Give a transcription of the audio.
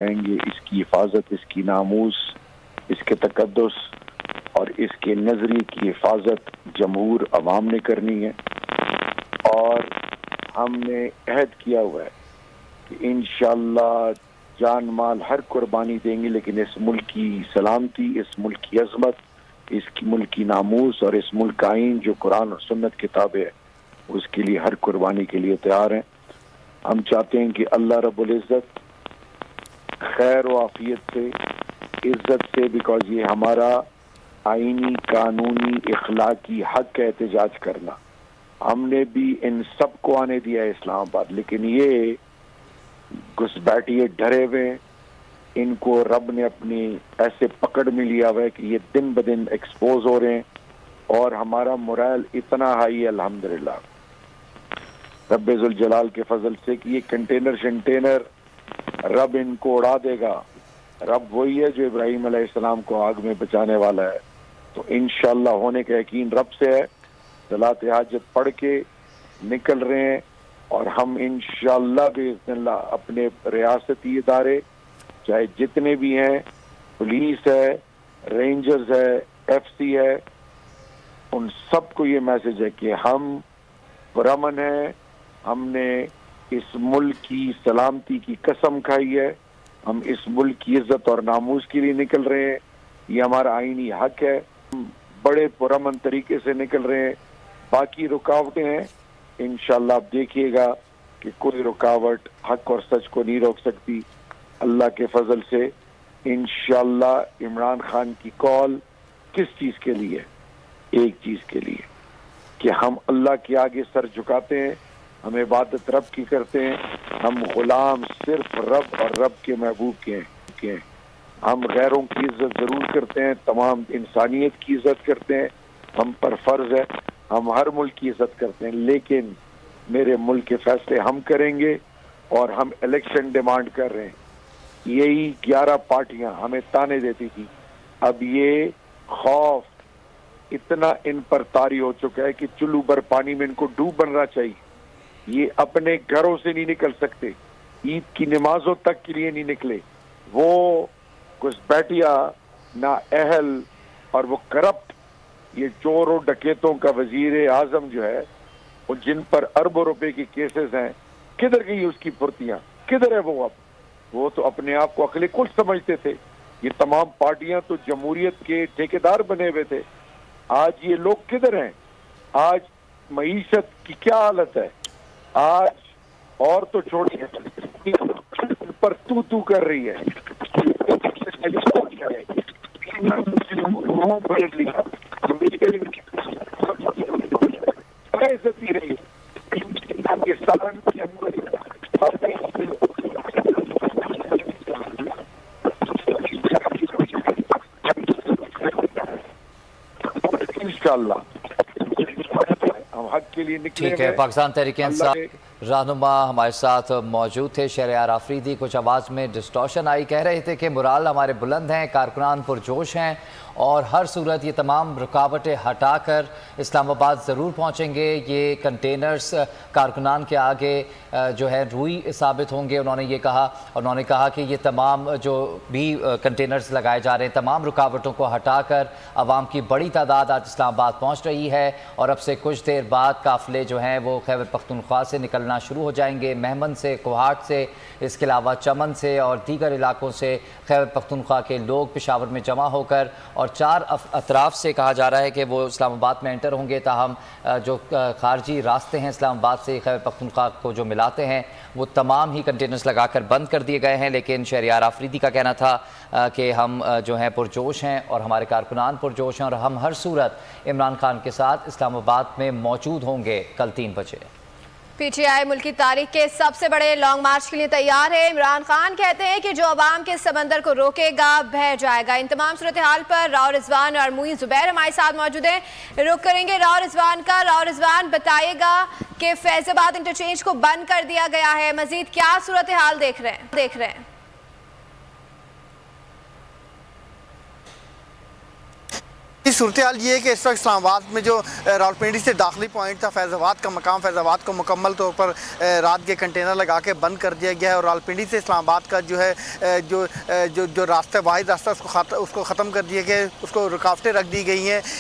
रहेंगे। इसकी हिफाजत, इसकी नामूस, इसके तकद्दुस और इसके नजरिए की हिफाजत जमहूर अवाम ने करनी है। और हमने अहद किया हुआ है कि इंशाअल्लाह जान माल हर कुर्बानी देंगे, लेकिन इस मुल्क की सलामती, इस मुल्क की अजमत, इस मुल्क की नामूस और इस मुल्क का आइन जो कुरान और सुन्नत किताब है, उसके लिए हर कुर्बानी के लिए तैयार हैं। हम चाहते हैं कि अल्लाह रब्बुल इज़्ज़त खैर व आफियत से, इज्जत से, बिकॉज ये हमारा आईनी, कानूनी, इखलाकी हक है एहतजाज करना। हमने भी इन सबको आने दिया है इस्लामाबाद, लेकिन ये घुसपैठिए डरे हुए, इनको रब ने अपनी ऐसे पकड़ में लिया हुआ है कि ये दिन ब दिन एक्सपोज हो रहे हैं। और हमारा मोरल इतना हाई है अल्हम्दुलिल्लाह रब्बे जुल जलाल के फजल से कि ये कंटेनर रब इनको उड़ा देगा। रब वही है जो इब्राहिम अलैहिस्सलाम को आग में बचाने वाला है। तो इंशाअल्लाह होने का यकीन रब से है। सलात हाजत पढ़ के निकल रहे हैं और हम इंशाअल्लाह बिइज़्निल्लाह अपने रियासती इदारे चाहे जितने भी हैं, पुलिस है, रेंजर्स है, एफसी है, उन सबको ये मैसेज है कि हम पुरअमन हैं। हमने इस मुल्क की सलामती की कसम खाई है। हम इस मुल्क की इज्जत और नामूस के लिए निकल रहे हैं। ये हमारा आईनी हक है। हम बड़े पुरअमन तरीके से निकल रहे हैं। बाकी रुकावटें हैं, इंशाअल्लाह आप देखिएगा कि कोई रुकावट हक और सच को नहीं रोक सकती। अल्लाह के फजल से इंशाअल्लाह इमरान खान की कॉल किस चीज़ के लिए? एक चीज़ के लिए कि हम अल्लाह के आगे सर झुकाते हैं, हम इबादत रब की करते हैं, हम गुलाम सिर्फ रब और रब के महबूब के हैं। हम गैरों की इज्जत ज़रूर करते हैं, तमाम इंसानियत की इज्जत करते हैं, हम पर फर्ज है। हम हर मुल्क की इज्जत करते हैं, लेकिन मेरे मुल्क के फैसले हम करेंगे और हम इलेक्शन डिमांड कर रहे हैं। यही 11 पार्टियां हमें ताने देती थी, अब ये खौफ इतना इन पर तारी हो चुका है कि चुल्लू भर पानी में इनको डूब बनना चाहिए। ये अपने घरों से नहीं निकल सकते, ईद की नमाजों तक के लिए नहीं निकले। वो घुसपैठिया ना अहल और वो करप्ट, ये चोरों डकैतों का वजीर आजम जो है, वो जिन पर अरबों रुपए की केसेस हैं, किधर गई उसकी फुर्तियां? किधर है वो? अब वो तो अपने आप को अकले कुल समझते थे। ये तमाम पार्टियां तो जमहूरियत के ठेकेदार बने हुए थे। आज ये लोग किधर हैं? आज मईशत की क्या हालत है? आज और तो छोड़िए, पर तू कर रही है। इंशाअल्लाह हम हक के लिए निकले। ठीक है, पाकिस्तान तहरीक इंसाफ रहनुमा हमारे साथ मौजूद थे शहरयार आफरीदी। कुछ आवाज़ में डिस्टॉर्शन आई, कह रहे थे कि मुराल हमारे बुलंद हैं, कारकुनान पुरजोश हैं और हर सूरत ये तमाम रुकावटें हटाकर इस्लामाबाद ज़रूर पहुँचेंगे। ये कंटेनर्स कारकुनान के आगे जो है रूई साबित होंगे, उन्होंने ये कहा। उन्होंने कहा कि ये तमाम जो भी कंटेनर्स लगाए जा रहे हैं, तमाम रुकावटों को हटाकर आवाम की बड़ी तादाद आज इस्लामाबाद पहुँच रही है और अब से कुछ देर बाद काफ़िले जो हैं वो खैबर पख्तूनख्वा से निकलना शुरू हो जाएंगे, मेहमन से, कोहाट से, इसके अलावा चमन से और दीगर इलाकों से खैबर पख्तूनख्वा के लोग पेशावर में जमा होकर और 4 अतराफ से कहा जा रहा है कि वो इस्लामाबाद में एंटर होंगे। ताहम जो खारजी रास्ते हैं इस्लामाबाद से खैबर पख्तूनख्वा को जो मिलाते हैं, वो तमाम ही कंटेनर्स लगाकर बंद कर दिए गए हैं। लेकिन शहरयार आफरीदी का कहना था कि हम जो हैं पुरजोश हैं और हमारे कारकुनान पुरजोश हैं और हम हर सूरत इमरान खान के साथ इस्लामाबाद में मौजूद होंगे कल 3 बजे। पीटीआई मुल्क की तारीख के सबसे बड़े लॉन्ग मार्च के लिए तैयार है। इमरान खान कहते हैं कि जो अवाम के समंदर को रोकेगा बह जाएगा। इन तमाम सूरत हाल पर राव रिजवान और मुई जुबैर हमारे साथ मौजूद हैं। रुख करेंगे राव रिजवान का। राव रिजवान बताइएगा कि फैजाबाद इंटरचेंज को बंद कर दिया गया है, मजीद क्या सूरत हाल देख रहे हैं? صورتحال یہ ہے کہ اس وقت اسلام آباد میں جو راولپنڈی سے داخلی پوائنٹ تھا فیض آباد کا مقام، فیض آباد کو مکمل طور پر رات کے کنٹینر لگا کے بند کر دیا گیا ہے، اور راولپنڈی سے اسلام آباد کا جو ہے جو راستہ واحد راستہ اس کو ختم کر دیا گیا ہے، اس کو رکاوٹیں رکھ دی گئی ہیں۔